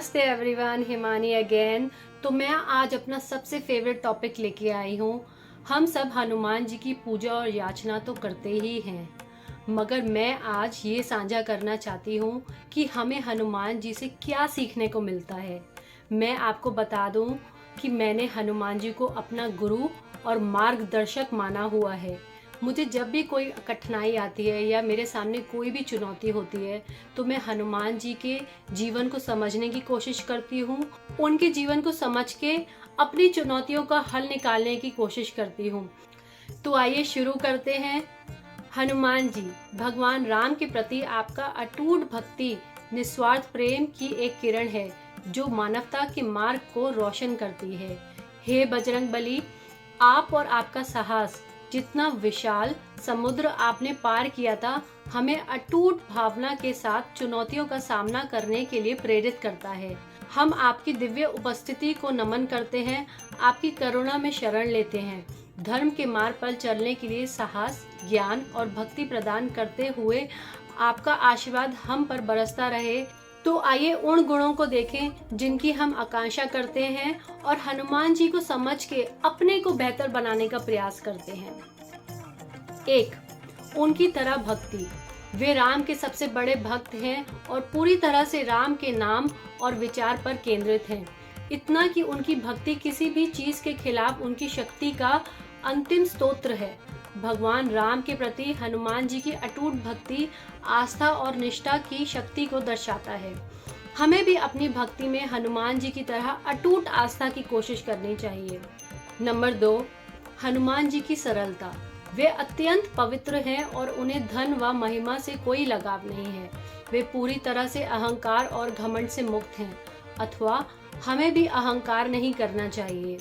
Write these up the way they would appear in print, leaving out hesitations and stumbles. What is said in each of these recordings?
नमस्ते everyone, Himani again. तो मैं आज अपना सबसे फेवरेट टॉपिक लेके आई हूँ। हम सब हनुमान जी की पूजा और याचना तो करते ही हैं, मगर मैं आज ये साझा करना चाहती हूँ कि हमें हनुमान जी से क्या सीखने को मिलता है। मैं आपको बता दूँ कि मैंने हनुमान जी को अपना गुरु और मार्गदर्शक माना हुआ है। मुझे जब भी कोई कठिनाई आती है या मेरे सामने कोई भी चुनौती होती है तो मैं हनुमान जी के जीवन को समझने की कोशिश करती हूँ। उनके जीवन को समझ के अपनी चुनौतियों का हल निकालने की कोशिश करती हूँ। तो आइए शुरू करते हैं। हनुमान जी, भगवान राम के प्रति आपका अटूट भक्ति निस्वार्थ प्रेम की एक किरण है जो मानवता के मार्ग को रोशन करती है। हे बजरंगबली, आप और आपका साहस जितना विशाल समुद्र आपने पार किया था, हमें अटूट भावना के साथ चुनौतियों का सामना करने के लिए प्रेरित करता है। हम आपकी दिव्य उपस्थिति को नमन करते हैं, आपकी करुणा में शरण लेते हैं। धर्म के मार्ग पर चलने के लिए साहस, ज्ञान और भक्ति प्रदान करते हुए आपका आशीर्वाद हम पर बरसता रहे। तो आइए उन गुणों को देखें जिनकी हम आकांक्षा करते हैं और हनुमान जी को समझ के अपने को बेहतर बनाने का प्रयास करते हैं। 1. उनकी तरह भक्ति। वे राम के सबसे बड़े भक्त हैं और पूरी तरह से राम के नाम और विचार पर केंद्रित हैं। इतना कि उनकी भक्ति किसी भी चीज के खिलाफ उनकी शक्ति का अंतिम स्तोत्र है। भगवान राम के प्रति हनुमान जी की अटूट भक्ति आस्था और निष्ठा की शक्ति को दर्शाता है। हमें भी अपनी भक्ति में हनुमान जी की तरह अटूट आस्था की कोशिश करनी चाहिए। नंबर 2. हनुमान जी की सरलता। वे अत्यंत पवित्र हैं और उन्हें धन व महिमा से कोई लगाव नहीं है। वे पूरी तरह से अहंकार और घमंड से मुक्त हैं, अथवा हमें भी अहंकार नहीं करना चाहिए।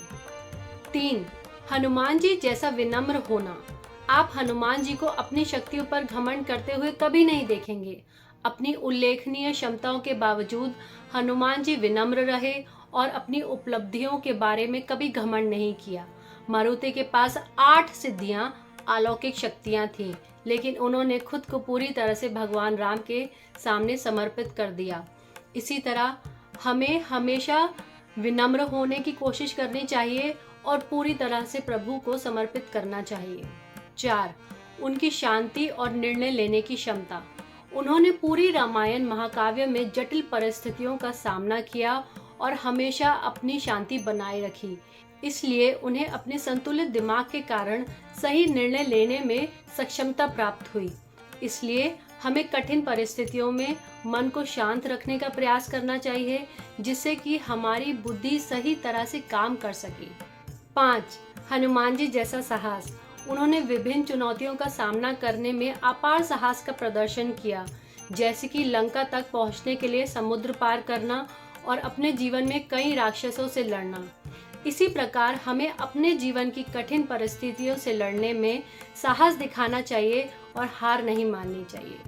3. हनुमान जी जैसा विनम्र होना। आप हनुमान जी को अपनी शक्तियों पर घमंड करते हुए कभी नहीं देखेंगे। अपनी उल्लेखनीय क्षमताओं के बावजूद हनुमान जी विनम्र रहे और अपनी उपलब्धियों के बारे में कभी घमंड नहीं किया। मारुति के पास 8 सिद्धियां, अलौकिक शक्तियां थीं, लेकिन उन्होंने खुद को पूरी तरह से भगवान राम के सामने समर्पित कर दिया। इसी तरह हमें हमेशा विनम्र होने की कोशिश करनी चाहिए और पूरी तरह से प्रभु को समर्पित करना चाहिए। 4. उनकी शांति और निर्णय लेने की क्षमता। उन्होंने पूरी रामायण महाकाव्य में जटिल परिस्थितियों का सामना किया और हमेशा अपनी शांति बनाए रखी। इसलिए उन्हें अपने संतुलित दिमाग के कारण सही निर्णय लेने में सक्षमता प्राप्त हुई। इसलिए हमें कठिन परिस्थितियों में मन को शांत रखने का प्रयास करना चाहिए, जिससे कि हमारी बुद्धि सही तरह से काम कर सके। 5. हनुमान जी जैसा साहस। उन्होंने विभिन्न चुनौतियों का सामना करने में अपार साहस का प्रदर्शन किया, जैसे कि लंका तक पहुंचने के लिए समुद्र पार करना और अपने जीवन में कई राक्षसों से लड़ना। इसी प्रकार हमें अपने जीवन की कठिन परिस्थितियों से लड़ने में साहस दिखाना चाहिए और हार नहीं माननी चाहिए।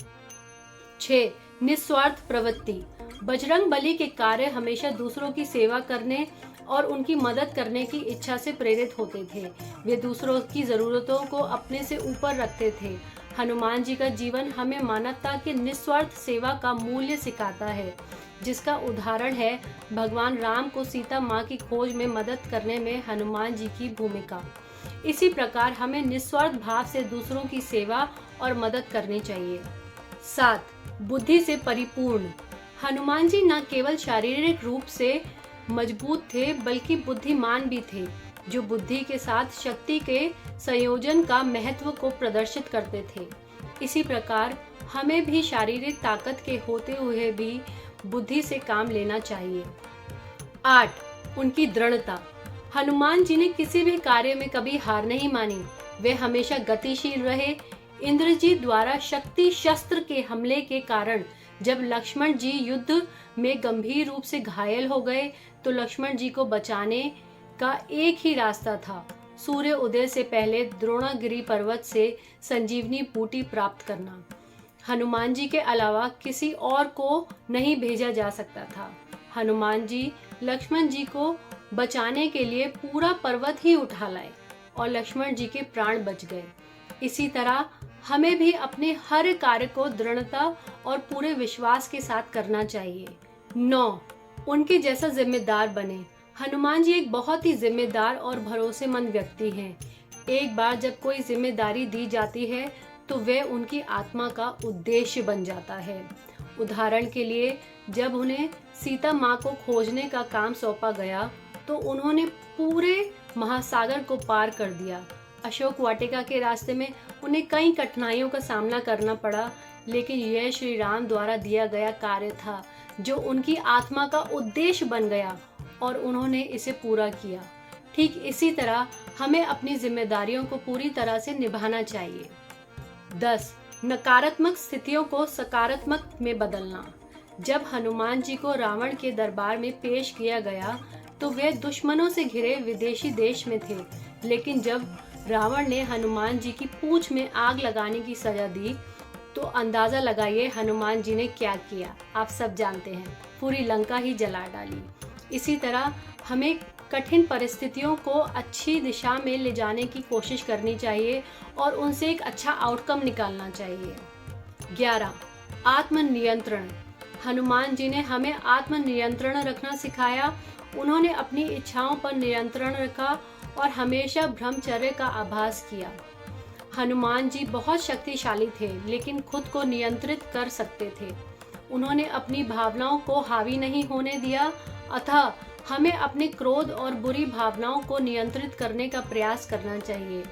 6. निस्वार्थ प्रवृत्ति। बजरंगबली के कार्य हमेशा दूसरों की सेवा करने और उनकी मदद करने की इच्छा से प्रेरित होते थे। वे दूसरों की जरूरतों को अपने से ऊपर रखते थे। हनुमान जी का जीवन हमें मानवता की निस्वार्थ सेवा का मूल्य सिखाता है, जिसका उदाहरण है भगवान राम को सीता माँ की खोज में मदद करने में हनुमान जी की भूमिका। इसी प्रकार हमें निस्वार्थ भाव से दूसरों की सेवा और मदद करनी चाहिए। 7. बुद्धि से परिपूर्ण। हनुमान जी न केवल शारीरिक रूप से मजबूत थे, बल्कि बुद्धिमान भी थे, जो बुद्धि के साथ शक्ति के संयोजन का महत्व को प्रदर्शित करते थे। इसी प्रकार हमें भी शारीरिक ताकत के होते हुए भी बुद्धि से काम लेना चाहिए। 8. उनकी दृढ़ता। हनुमान जी ने किसी भी कार्य में कभी हार नहीं मानी। वे हमेशा गतिशील रहे। इंद्रजीत द्वारा शक्ति शस्त्र के हमले के कारण जब लक्ष्मण जी युद्ध में गंभीर रूप से घायल हो गए, तो लक्ष्मण जी को बचाने का एक ही रास्ता था, सूर्य उदय से पहले द्रोणागिरी पर्वत से संजीवनी बूटी प्राप्त करना। हनुमान जी के अलावा किसी और को नहीं भेजा जा सकता था। हनुमान जी लक्ष्मण जी को बचाने के लिए पूरा पर्वत ही उठा लाए और लक्ष्मण जी के प्राण बच गए। इसी तरह हमें भी अपने हर कार्य को दृढ़ता और पूरे विश्वास के साथ करना चाहिए। 9. उनके जैसा जिम्मेदार बने। हनुमान जी एक बहुत ही जिम्मेदार और भरोसेमंद व्यक्ति हैं। एक बार जब कोई जिम्मेदारी दी जाती है तो वह उनकी आत्मा का उद्देश्य बन जाता है। उदाहरण के लिए, जब उन्हें सीता माँ को खोजने का काम सौंपा गया तो उन्होंने पूरे महासागर को पार कर दिया। अशोक वाटिका के रास्ते में उन्हें कई कठिनाइयों का सामना करना पड़ा, लेकिन यह श्री राम द्वारा दिया गया कार्य था जो उनकी आत्मा का उद्देश्य बन गया और उन्होंने इसे पूरा किया। ठीक इसी तरह हमें अपनी जिम्मेदारियों को पूरी तरह से निभाना चाहिए। 10. नकारात्मक स्थितियों को सकारात्मक में बदलना। जब हनुमान जी को रावण के दरबार में पेश किया गया तो वे दुश्मनों से घिरे विदेशी देश में थे, लेकिन जब रावण ने हनुमान जी की पूंछ में आग लगाने की सजा दी तो अंदाजा लगाइए हनुमान जी ने क्या किया। आप सब जानते हैं, पूरी लंका ही जला डाली। इसी तरह हमें कठिन परिस्थितियों को अच्छी दिशा में ले जाने की कोशिश करनी चाहिए और उनसे एक अच्छा आउटकम निकालना चाहिए। 11. आत्मनियंत्रण। हनुमान जी ने हमें आत्मनियंत्रण रखना सिखाया। उन्होंने अपनी इच्छाओं पर नियंत्रण रखा और हमेशा ब्रह्मचर्य का अभ्यास किया। हनुमान जी बहुत शक्तिशाली थे, लेकिन खुद को नियंत्रित कर सकते थे। उन्होंने अपनी भावनाओं को हावी नहीं होने दिया, अतः हमें अपने क्रोध और बुरी भावनाओं को नियंत्रित करने का प्रयास करना चाहिए।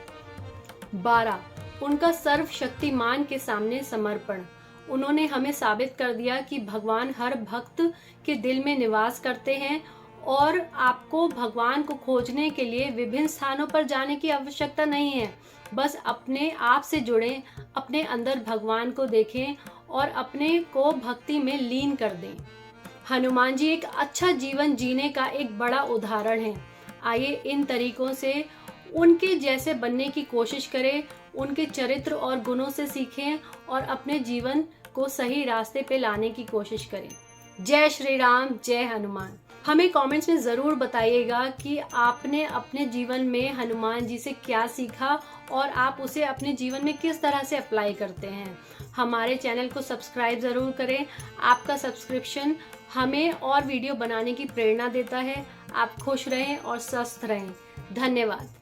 12. उनका सर्वशक्तिमान के सामने समर्पण। उन्होंने हमें साबित कर दिया कि भगवान हर भक्त के दिल में निवास करते हैं और आपको भगवान को खोजने के लिए विभिन्न स्थानों पर जाने की आवश्यकता नहीं है। बस अपने आप से जुड़ें, अपने अंदर भगवान को देखें और अपने को भक्ति में लीन कर दें। हनुमान जी एक अच्छा जीवन जीने का एक बड़ा उदाहरण है। आइए इन तरीकों से उनके जैसे बनने की कोशिश करें, उनके चरित्र और गुणों से सीखें और अपने जीवन को सही रास्ते पे लाने की कोशिश करें। जय श्री राम, जय हनुमान। हमें कमेंट्स में ज़रूर बताइएगा कि आपने अपने जीवन में हनुमान जी से क्या सीखा और आप उसे अपने जीवन में किस तरह से अप्लाई करते हैं। हमारे चैनल को सब्सक्राइब ज़रूर करें। आपका सब्सक्रिप्शन हमें और वीडियो बनाने की प्रेरणा देता है। आप खुश रहें और स्वस्थ रहें। धन्यवाद।